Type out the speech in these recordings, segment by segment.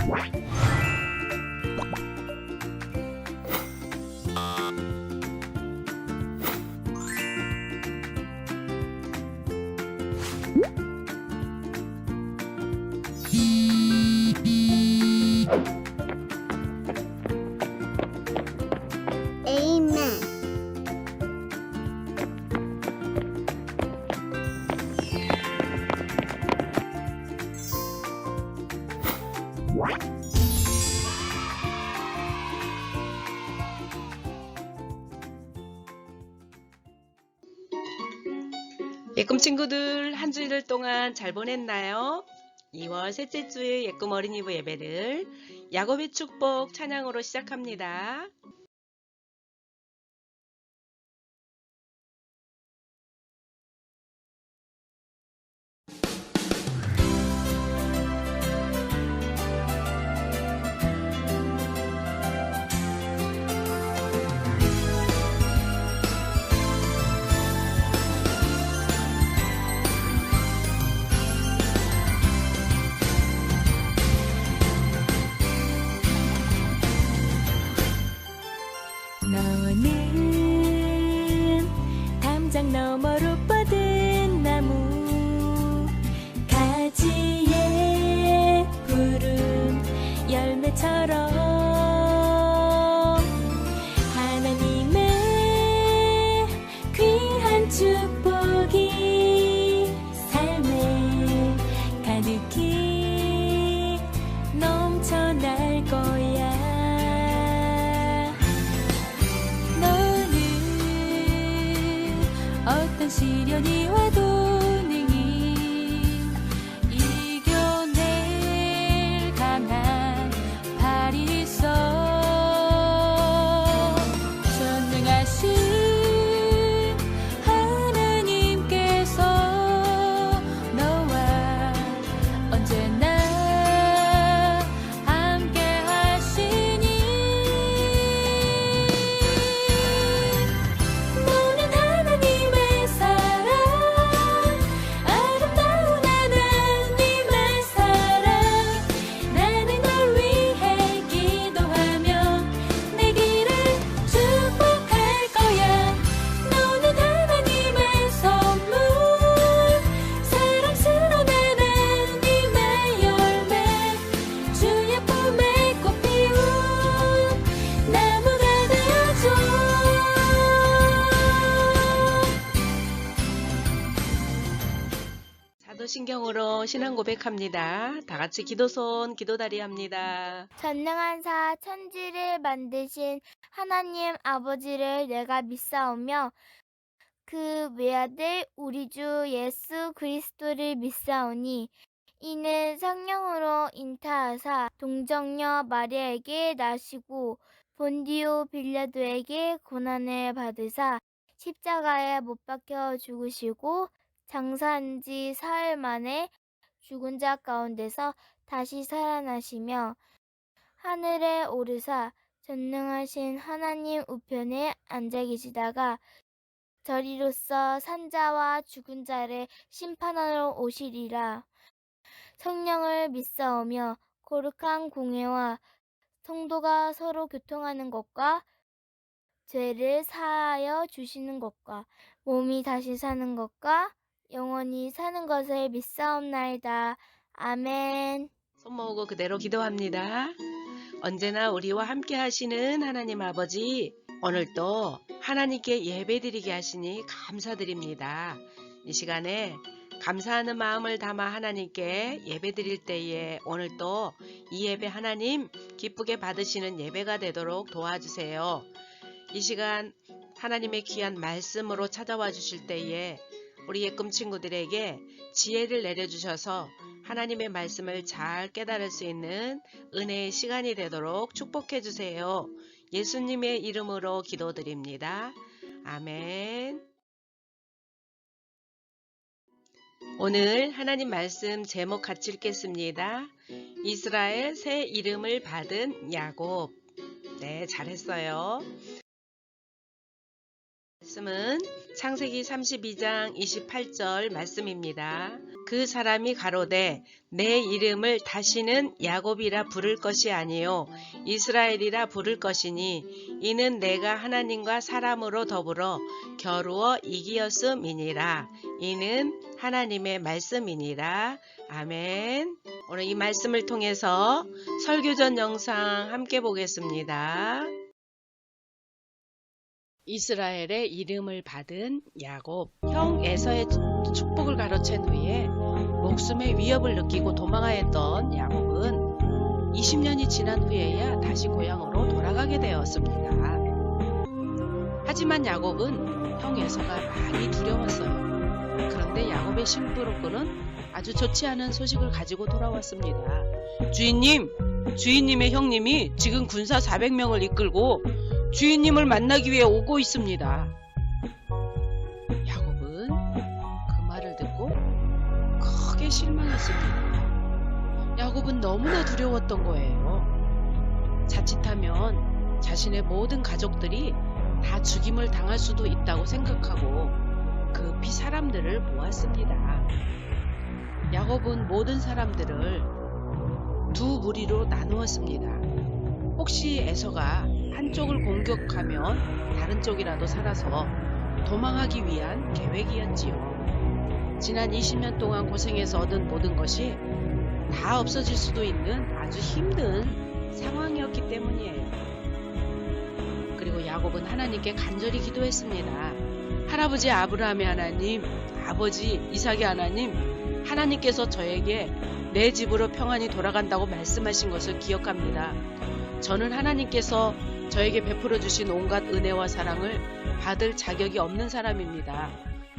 Amen. 예꿈 친구들 한 주일 동안 잘 보냈나요? 2월 셋째 주의 예꿈 어린이부 예배를 야곱의 축복 찬양으로 시작합니다. 너는 담장 너머로 뻗은 나무 가지에 푸른 열매처럼 하나님의 귀한 축복이 삶에 가득히 넘쳐날 거야. 어떤 시련이 와도 능히 이겨낼 강한 발이 있어. 전능하신 하나님께서 너와 언제나 함께 하시니 사도신경으로 신앙 고백합니다. 다 같이 기도손 기도다리 합니다. 전능한사 천지를 만드신 하나님 아버지를 내가 믿사오며 그 외아들 우리 주 예수 그리스도를 믿사오니 이는 성령으로 인타하사 동정녀 마리아에게 나시고 본디오 빌라도에게 고난을 받으사 십자가에 못 박혀 죽으시고 장사한 지 사흘 만에 죽은 자 가운데서 다시 살아나시며 하늘에 오르사 전능하신 하나님 우편에 앉아 계시다가 저리로서 산자와 죽은 자를 심판하러 오시리라. 성령을 믿사오며 거룩한 공회와 성도가 서로 교통하는 것과 죄를 사하여 주시는 것과 몸이 다시 사는 것과 영원히 사는 것을 믿사옵나이다. 아멘. 손 모으고 그대로 기도합니다. 언제나 우리와 함께 하시는 하나님 아버지, 오늘도 하나님께 예배드리게 하시니 감사드립니다. 이 시간에 감사하는 마음을 담아 하나님께 예배드릴 때에 오늘도 이 예배 하나님 기쁘게 받으시는 예배가 되도록 도와주세요. 이 시간 하나님의 귀한 말씀으로 찾아와 주실 때에 우리 예꿈 친구들에게 지혜를 내려주셔서 하나님의 말씀을 잘 깨달을 수 있는 은혜의 시간이 되도록 축복해 주세요. 예수님의 이름으로 기도드립니다. 아멘. 오늘 하나님 말씀 제목 같이 읽겠습니다. 이스라엘 새 이름을 받은 야곱. 네, 잘했어요. 말씀은 창세기 32장 28절 말씀입니다. 그 사람이 가로되 내 이름을 다시는 야곱이라 부를 것이 아니요 이스라엘이라 부를 것이니 이는 내가 하나님과 사람으로 더불어 겨루어 이기었음이니라. 이는 하나님의 말씀이니라. 아멘. 오늘 이 말씀을 통해서 설교전 영상 함께 보겠습니다. 이스라엘의 이름을 받은 야곱, 형 에서의 축복을 가로챈 후에 목숨의 위협을 느끼고 도망하였던 야곱은 20년이 지난 후에야 다시 고향으로 돌아가게 되었습니다. 하지만 야곱은 형 에서가 많이 두려웠어요. 그런데 야곱의 신부로서는 아주 좋지 않은 소식을 가지고 돌아왔습니다. 주인님의 형님이 지금 군사 400명을 이끌고 주인님을 만나기 위해 오고 있습니다. 야곱은 그 말을 듣고 크게 실망했습니다. 야곱은 너무나 두려웠던 거예요. 자칫하면 자신의 모든 가족들이 다 죽임을 당할 수도 있다고 생각하고 급히 사람들을 모았습니다. 야곱은 모든 사람들을 두 무리로 나누었습니다. 혹시 에서가 한쪽을 공격하면 다른 쪽이라도 살아서 도망하기 위한 계획이었지요. 지난 20년 동안 고생해서 얻은 모든 것이 다 없어질 수도 있는 아주 힘든 상황이었기 때문이에요. 그리고 야곱은 하나님께 간절히 기도했습니다. 할아버지 아브라함의 하나님, 아버지 이삭의 하나님, 하나님께서 저에게 내 집으로 평안히 돌아간다고 말씀하신 것을 기억합니다. 저는 하나님께서 저에게 베풀어 주신 온갖 은혜와 사랑을 받을 자격이 없는 사람입니다.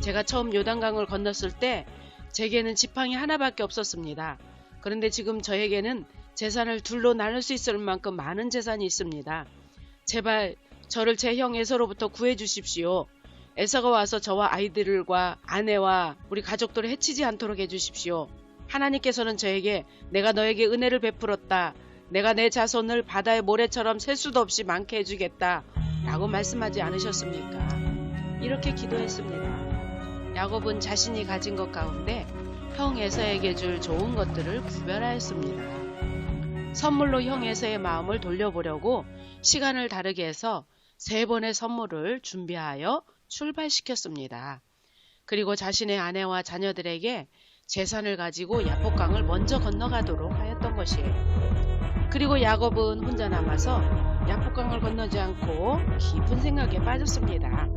제가 처음 요단강을 건넜을 때 제게는 지팡이 하나밖에 없었습니다. 그런데 지금 저에게는 재산을 둘로 나눌 수 있을 만큼 많은 재산이 있습니다. 제발 저를 제 형 에서로부터 구해 주십시오. 에서가 와서 저와 아이들과 아내와 우리 가족들을 해치지 않도록 해주십시오. 하나님께서는 저에게 내가 너에게 은혜를 베풀었다. 내가 내 자손을 바다의 모래처럼 셀 수도 없이 많게 해주겠다. 라고 말씀하지 않으셨습니까? 이렇게 기도했습니다. 야곱은 자신이 가진 것 가운데 형 에서에게 줄 좋은 것들을 구별하였습니다. 선물로 형 에서의 마음을 돌려보려고 시간을 다르게 해서 3번의 선물을 준비하여 출발시켰습니다. 그리고 자신의 아내와 자녀들에게 재산을 가지고 야복강을 먼저 건너가도록 하였던 것이에요. 그리고 야곱은 혼자 남아서 야복강을 건너지 않고 깊은 생각에 빠졌습니다.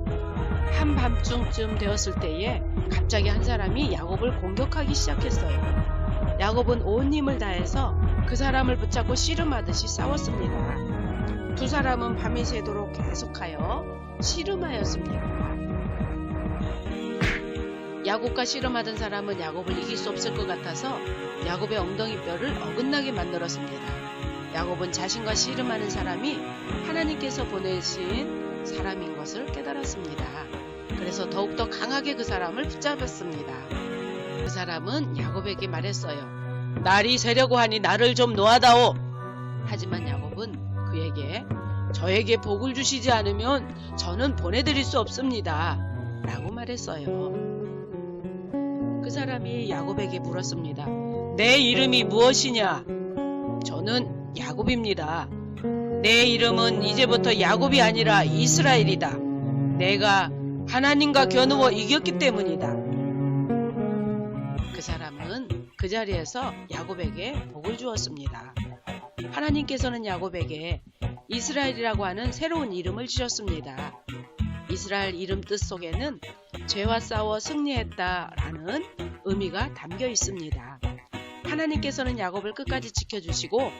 한밤중쯤 되었을 때에 갑자기 한 사람이 야곱을 공격하기 시작했어요. 야곱은 온 힘을 다해서 그 사람을 붙잡고 씨름하듯이 싸웠습니다. 두 사람은 밤이 새도록 계속하여 씨름하였습니다. 야곱과 씨름하던 사람은 야곱을 이길 수 없을 것 같아서 야곱의 엉덩이뼈를 어긋나게 만들었습니다. 야곱은 자신과 씨름하는 사람이 하나님께서 보내신 사람인 것을 깨달았습니다. 그래서 더욱더 강하게 그 사람을 붙잡았습니다. 그 사람은 야곱에게 말했어요. 날이 새려고 하니 나를 좀 놓아다오. 하지만 야곱은 그에게 저에게 복을 주시지 않으면 저는 보내드릴 수 없습니다. 라고 말했어요. 그 사람이 야곱에게 물었습니다. 내 이름이 무엇이냐? 저는 야곱입니다. 내 이름은 이제부터 야곱이 아니라 이스라엘이다. 내가 하나님과 겨누어 이겼기 때문이다. 그 사람은 그 자리에서 야곱에게 복을 주었습니다. 하나님께서는 야곱에게 이스라엘이라고 하는 새로운 이름을 주셨습니다. 이스라엘 이름 뜻 속에는 죄와 싸워 승리했다라는 의미가 담겨 있습니다. 하나님께서는 야곱을 끝까지 지켜주시고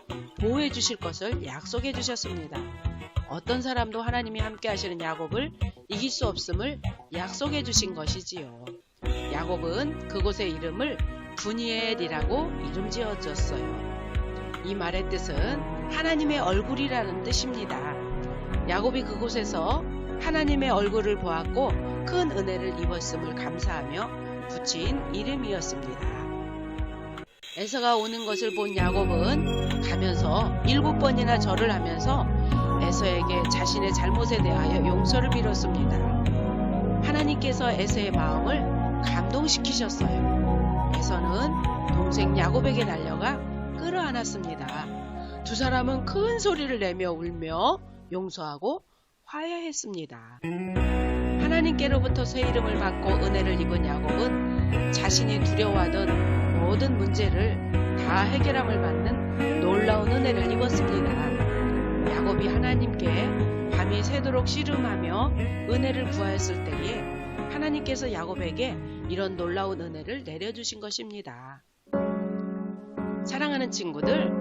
보호해 주실 것을 약속해 주셨습니다. 어떤 사람도 하나님이 함께 하시는 야곱을 이길 수 없음을 약속해 주신 것이지요. 야곱은 그곳의 이름을 분이엘이라고 이름 지어줬어요. 이 말의 뜻은 하나님의 얼굴이라는 뜻입니다. 야곱이 그곳에서 하나님의 얼굴을 보았고 큰 은혜를 입었음을 감사하며 붙인 이름이었습니다. 에서가 오는 것을 본 야곱은 가면서 7번이나 절을 하면서 에서에게 자신의 잘못에 대하여 용서를 빌었습니다. 하나님께서 에서의 마음을 감동시키셨어요. 에서는 동생 야곱에게 달려가 끌어안았습니다. 두 사람은 큰 소리를 내며 울며 용서하고 화해했습니다. 하나님께로부터 새 이름을 받고 은혜를 입은 야곱은 자신이 두려워하던 모든 문제를 다 해결함을 받는 놀라운 은혜를 입었습니다. 야곱이 하나님께 밤이 새도록 씨름하며 은혜를 구하였을 때에 하나님께서 야곱에게 이런 놀라운 은혜를 내려주신 것입니다. 사랑하는 친구들,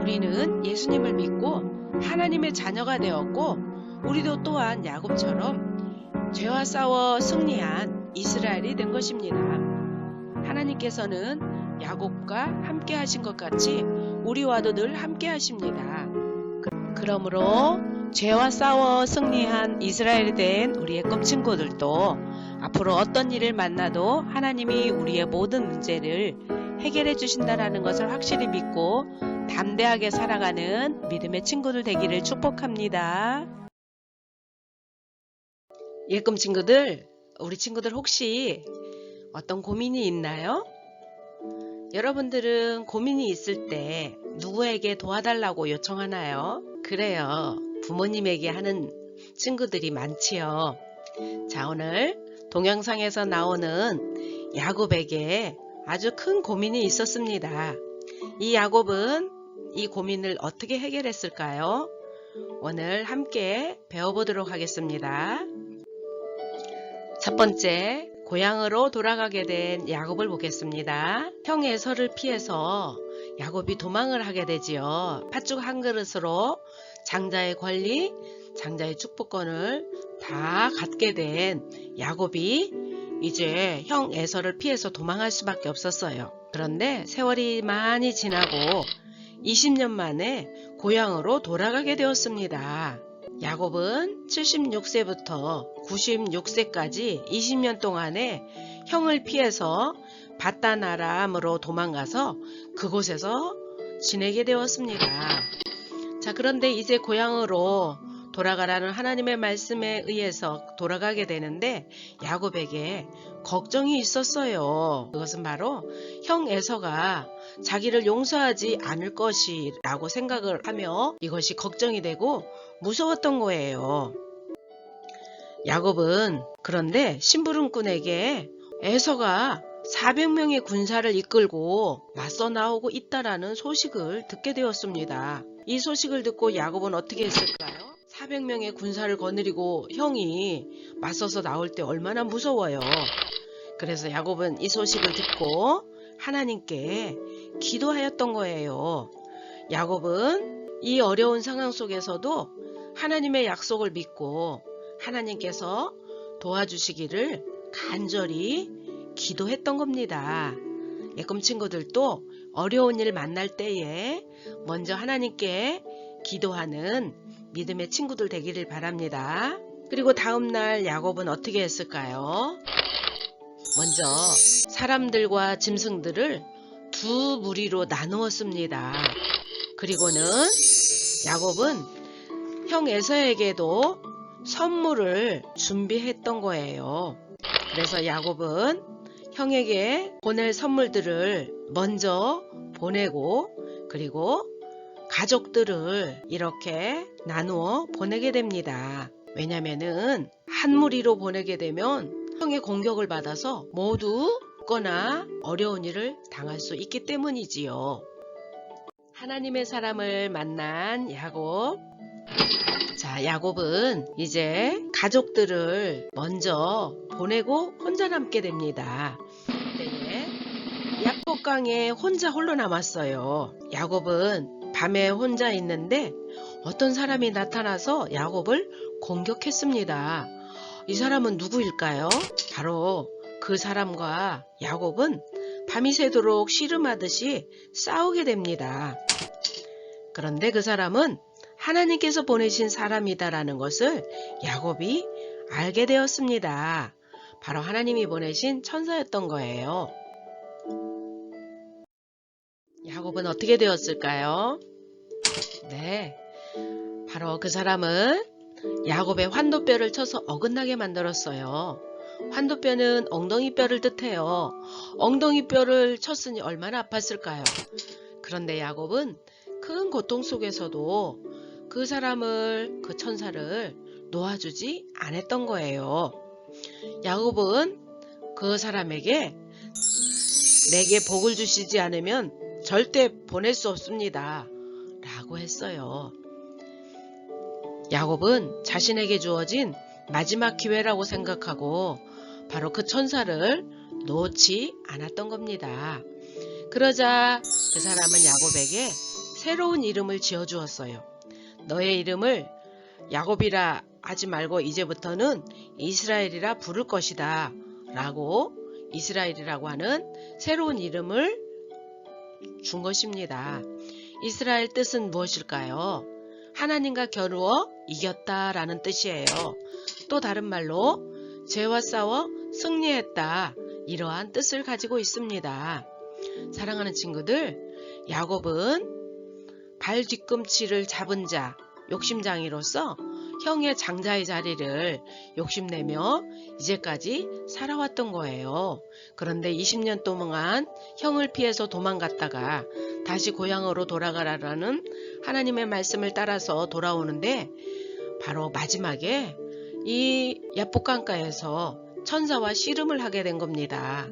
우리는 예수님을 믿고 하나님의 자녀가 되었고 우리도 또한 야곱처럼 죄와 싸워 승리한 이스라엘이 된 것입니다. 하나님께서는 야곱과 함께 하신 것 같이 우리와도 늘 함께 하십니다. 그러므로 죄와 싸워 승리한 이스라엘이 된 우리의 꿈 친구들도 앞으로 어떤 일을 만나도 하나님이 우리의 모든 문제를 해결해 주신다는 것을 확실히 믿고 담대하게 살아가는 믿음의 친구들 되기를 축복합니다. 일꿈 친구들, 우리 친구들 혹시 어떤 고민이 있나요? 여러분들은 고민이 있을 때 누구에게 도와달라고 요청하나요? 그래요. 부모님에게 하는 친구들이 많지요. 자, 오늘 동영상에서 나오는 야곱에게 아주 큰 고민이 있었습니다. 이 야곱은 이 고민을 어떻게 해결했을까요? 오늘 함께 배워보도록 하겠습니다. 첫 번째, 고향으로 돌아가게 된 야곱을 보겠습니다. 형 에서를 피해서 야곱이 도망을 하게 되지요. 팥죽 한 그릇으로 장자의 권리, 장자의 축복권을 다 갖게 된 야곱이 이제 형 에서를 피해서 도망할 수밖에 없었어요. 그런데 세월이 많이 지나고 20년 만에 고향으로 돌아가게 되었습니다. 야곱은 76세부터 96세까지 20년 동안에 형을 피해서 바단 아람으로 도망가서 그곳에서 지내게 되었습니다. 자, 그런데 이제 고향으로 돌아가라는 하나님의 말씀에 의해서 돌아가게 되는데 야곱에게 걱정이 있었어요. 그것은 바로 형 에서가 자기를 용서하지 않을 것이라고 생각을 하며 이것이 걱정이 되고 무서웠던 거예요. 야곱은 그런데 심부름꾼에게 에서가 400명의 군사를 이끌고 맞서 나오고 있다라는 소식을 듣게 되었습니다. 이 소식을 듣고 야곱은 어떻게 했을까요? 400명의 군사를 거느리고 형이 맞서서 나올 때 얼마나 무서워요. 그래서 야곱은 이 소식을 듣고 하나님께 기도하였던 거예요. 야곱은 이 어려운 상황 속에서도 하나님의 약속을 믿고 하나님께서 도와주시기를 간절히 기도했던 겁니다. 예꿈 친구들도 어려운 일 만날 때에 먼저 하나님께 기도하는 믿음의 친구들 되기를 바랍니다. 그리고 다음날 야곱은 어떻게 했을까요? 먼저 사람들과 짐승들을 두 무리로 나누었습니다. 그리고는 야곱은 형 에서에게도 선물을 준비했던 거예요. 그래서 야곱은 형에게 보낼 선물들을 먼저 보내고 그리고 가족들을 이렇게 나누어 보내게 됩니다. 왜냐면은 한 무리로 보내게 되면 형의 공격을 받아서 모두 죽거나 어려운 일을 당할 수 있기 때문이지요. 하나님의 사람을 만난 야곱. 자, 야곱은 이제 가족들을 먼저 보내고 혼자 남게 됩니다. 그때에 약복강에 혼자 홀로 남았어요. 야곱은 밤에 혼자 있는데 어떤 사람이 나타나서 야곱을 공격했습니다. 이 사람은 누구일까요? 바로 그 사람과 야곱은 밤이 새도록 씨름하듯이 싸우게 됩니다. 그런데 그 사람은 하나님께서 보내신 사람이다라는 것을 야곱이 알게 되었습니다. 바로 하나님이 보내신 천사였던 거예요. 야곱은 어떻게 되었을까요? 네, 바로 그 사람은 야곱의 환도뼈를 쳐서 어긋나게 만들었어요. 환도뼈는 엉덩이뼈를 뜻해요. 엉덩이뼈를 쳤으니 얼마나 아팠을까요? 그런데 야곱은 큰 고통 속에서도 그 사람을, 그 천사를 놓아주지 않았던 거예요. 야곱은 그 사람에게 내게 복을 주시지 않으면 절대 보낼 수 없습니다. 라고 했어요. 야곱은 자신에게 주어진 마지막 기회라고 생각하고 바로 그 천사를 놓지 않았던 겁니다. 그러자 그 사람은 야곱에게 새로운 이름을 지어주었어요. 너의 이름을 야곱이라 하지 말고 이제부터는 이스라엘이라 부를 것이다. 라고 이스라엘이라고 하는 새로운 이름을 준 것입니다. 이스라엘 뜻은 무엇일까요? 하나님과 겨루어 이겼다라는 뜻이에요. 또 다른 말로 죄와 싸워 승리했다. 이러한 뜻을 가지고 있습니다. 사랑하는 친구들, 야곱은 발 뒤꿈치를 잡은 자, 욕심장이로서 형의 장자의 자리를 욕심내며 이제까지 살아왔던 거예요. 그런데 20년 동안 형을 피해서 도망갔다가 다시 고향으로 돌아가라는 하나님의 말씀을 따라서 돌아오는데 바로 마지막에 이 야복강가에서 천사와 씨름을 하게 된 겁니다.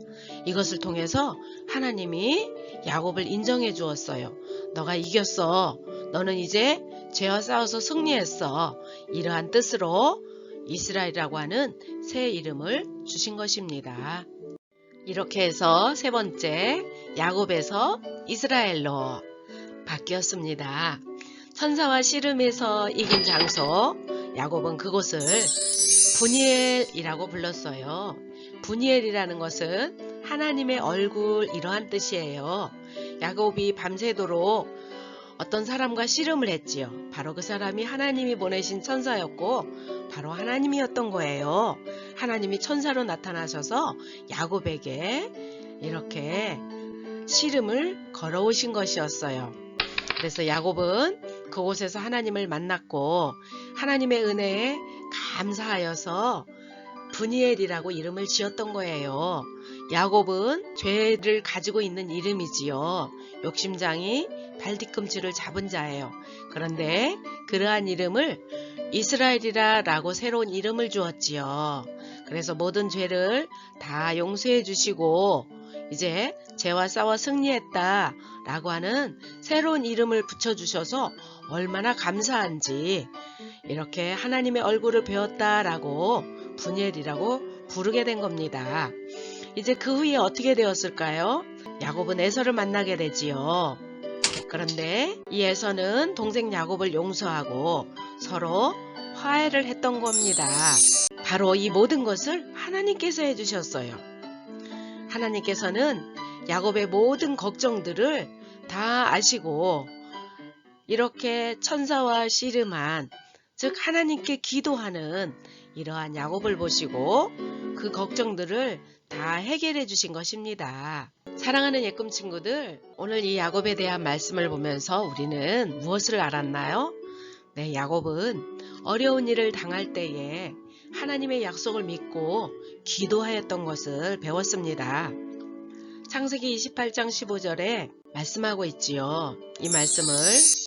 이것을 통해서 하나님이 야곱을 인정해 주었어요. 너가 이겼어. 너는 이제 죄와 싸워서 승리했어. 이러한 뜻으로 이스라엘이라고 하는 새 이름을 주신 것입니다. 이렇게 해서 세 번째 야곱에서 이스라엘로 바뀌었습니다. 천사와 씨름에서 이긴 장소, 야곱은 그곳을 분이엘이라고 불렀어요. 분이엘이라는 것은 하나님의 얼굴, 이러한 뜻이에요. 야곱이 밤새도록 어떤 사람과 씨름을 했지요. 바로 그 사람이 하나님이 보내신 천사였고 바로 하나님이었던 거예요. 하나님이 천사로 나타나셔서 야곱에게 이렇게 씨름을 걸어오신 것이었어요. 그래서 야곱은 그곳에서 하나님을 만났고 하나님의 은혜에 감사하여서 분이엘이라고 이름을 지었던 거예요. 야곱은 죄를 가지고 있는 이름이지요. 욕심장이 발뒤꿈치를 잡은 자예요. 그런데 그러한 이름을 이스라엘이라 라고 새로운 이름을 주었지요. 그래서 모든 죄를 다 용서해 주시고 이제 죄와 싸워 승리했다 라고 하는 새로운 이름을 붙여주셔서 얼마나 감사한지 이렇게 하나님의 얼굴을 배웠다라고 분이엘이라고 부르게 된 겁니다. 이제 그 후에 어떻게 되었을까요? 야곱은 에서를 만나게 되지요. 그런데 이 에서는 동생 야곱을 용서하고 서로 화해를 했던 겁니다. 바로 이 모든 것을 하나님께서 해주셨어요. 하나님께서는 야곱의 모든 걱정들을 다 아시고 이렇게 천사와 씨름한, 즉 하나님께 기도하는 이러한 야곱을 보시고 그 걱정들을 다 해결해 주신 것입니다. 사랑하는 예꿈 친구들, 오늘 이 야곱에 대한 말씀을 보면서 우리는 무엇을 알았나요? 네, 야곱은 어려운 일을 당할 때에 하나님의 약속을 믿고 기도하였던 것을 배웠습니다. 창세기 28장 15절에 말씀하고 있지요. 이 말씀을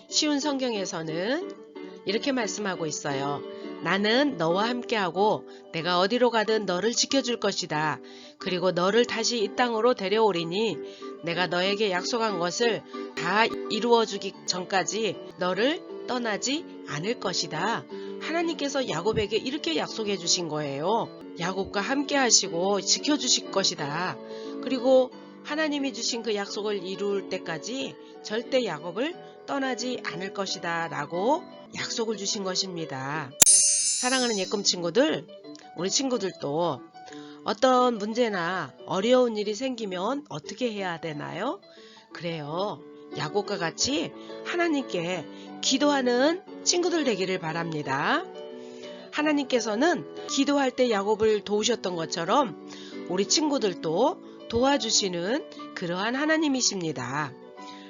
쉬운 성경에서는 이렇게 말씀하고 있어요. 나는 너와 함께하고 내가 어디로 가든 너를 지켜줄 것이다. 그리고 너를 다시 이 땅으로 데려오리니 내가 너에게 약속한 것을 다 이루어주기 전까지 너를 떠나지 않을 것이다. 하나님께서 야곱에게 이렇게 약속해 주신 거예요. 야곱과 함께 하시고 지켜주실 것이다. 그리고 하나님이 주신 그 약속을 이룰 때까지 절대 야곱을 떠나지 않을 것이다 라고 약속을 주신 것입니다. 사랑하는 예꿈 친구들, 우리 친구들도 어떤 문제나 어려운 일이 생기면 어떻게 해야 되나요? 그래요. 야곱과 같이 하나님께 기도하는 친구들 되기를 바랍니다. 하나님께서는 기도할 때 야곱을 도우셨던 것처럼 우리 친구들도 도와주시는 그러한 하나님이십니다.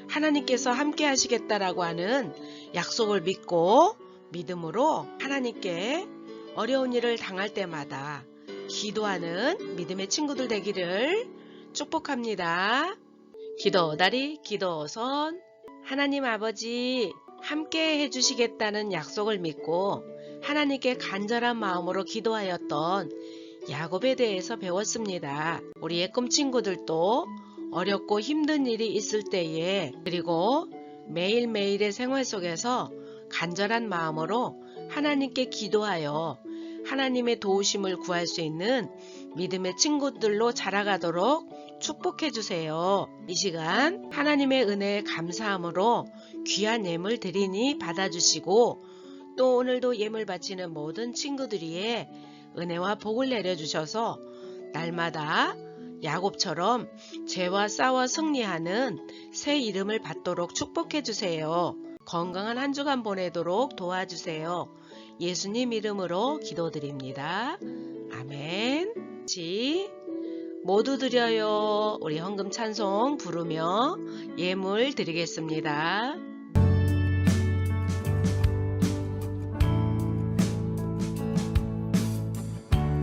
하나님께서 함께 하시겠다라고 하는 약속을 믿고 믿음으로 하나님께 어려운 일을 당할 때마다 기도하는 믿음의 친구들 되기를 축복합니다. 기도다리, 기도손. 하나님 아버지 함께 해주시겠다는 약속을 믿고 하나님께 간절한 마음으로 기도하였던 야곱에 대해서 배웠습니다. 우리의 꿈 친구들도 어렵고 힘든 일이 있을 때에 그리고 매일매일의 생활 속에서 간절한 마음으로 하나님께 기도하여 하나님의 도우심을 구할 수 있는 믿음의 친구들로 자라가도록 축복해 주세요. 이 시간 하나님의 은혜에 감사함으로 귀한 예물 드리니 받아주시고 또 오늘도 예물 바치는 모든 친구들이에 은혜와 복을 내려주셔서 날마다 야곱처럼 죄와 싸워 승리하는 새 이름을 받도록 축복해 주세요. 건강한 한 주간 보내도록 도와주세요. 예수님 이름으로 기도드립니다. 아멘. 모두 드려요. 우리 헌금 찬송 부르며 예물 드리겠습니다.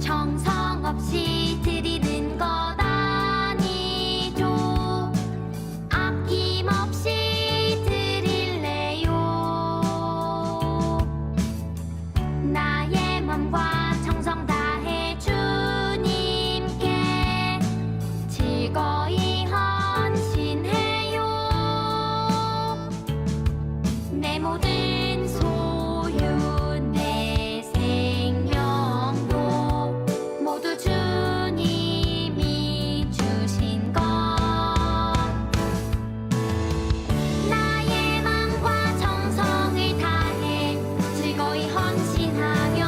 정성 없이 드리는 것 아니죠. 아낌없이 드릴래요. 나의 맘과 정성 다해 주님께 즐거이 헌신해요. 내 모든 소유 내 생명도 모두 주님이 주신 것. 나의 맘과 정성을 다해 즐거이 헌신하며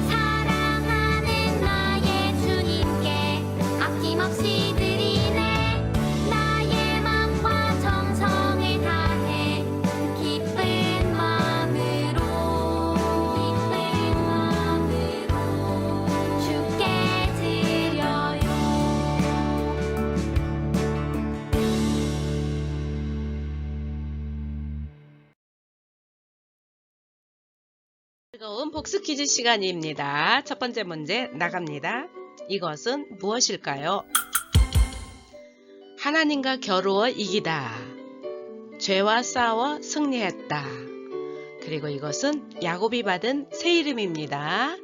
사랑하는 나의 주님께 아낌없이 드리네. 나의 맘과 정성을 다해 기쁜 마음으로 주께 드려요. 즐거운 복수 퀴즈 시간입니다. 첫 번째 문제 나갑니다. 이것은 무엇일까요? 하나님과 겨루어 이기다. 죄와 싸워 승리했다. 그리고 이것은 야곱이 받은 새 이름입니다.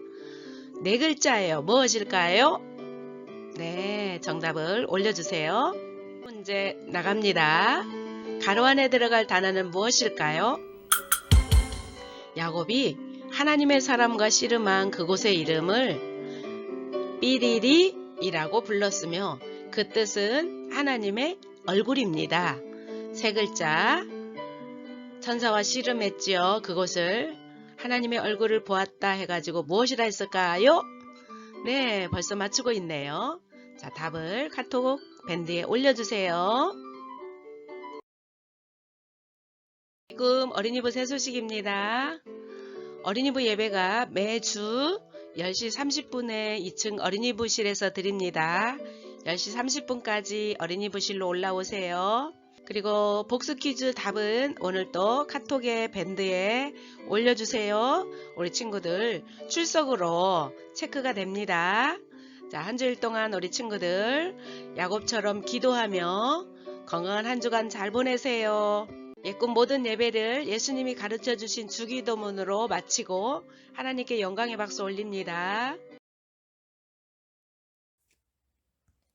네 글자예요. 무엇일까요? 네, 정답을 올려주세요. 문제 나갑니다. 가로 안에 들어갈 단어는 무엇일까요? 야곱이 하나님의 사람과 씨름한 그곳의 이름을 삐리리이라고 불렀으며 그 뜻은 하나님의 얼굴입니다. 세 글자. 천사와 씨름했지요. 그곳을 하나님의 얼굴을 보았다 해가지고 무엇이라 했을까요? 네, 벌써 맞추고 있네요. 자, 답을 카톡 밴드에 올려주세요. 지금 어린이부 새 소식입니다. 어린이부 예배가 매주 10시 30분에 2층 어린이부실에서 드립니다. 10시 30분까지 어린이부실로 올라오세요. 그리고 복수 퀴즈 답은 오늘 또 카톡에 밴드에 올려주세요. 우리 친구들 출석으로 체크가 됩니다. 자, 한 주일 동안 우리 친구들 야곱처럼 기도하며 건강한 한 주간 잘 보내세요. 예꿈 모든 예배를 예수님이 가르쳐 주신 주기도문으로 마치고 하나님께 영광의 박수 올립니다.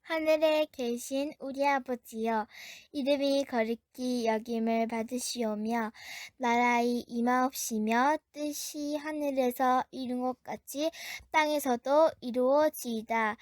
하늘에 계신 우리 아버지여, 이름이 거룩히 여김을 받으시오며 나라의 임하옵시며 뜻이 하늘에서 이룬 것 같이 땅에서도 이루어지이다.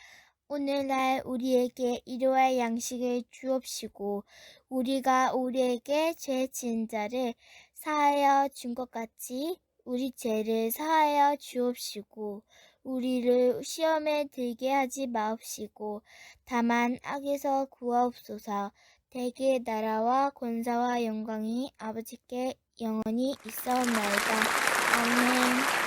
오늘날 우리에게 일용할 양식을 주옵시고 우리가 우리에게 죄 지은 자를 사하여 준 것 같이 우리 죄를 사하여 주옵시고 우리를 시험에 들게 하지 마옵시고 다만 악에서 구하옵소서. 대개 나라와 권사와 영광이 아버지께 영원히 있사옵나이다. 아멘.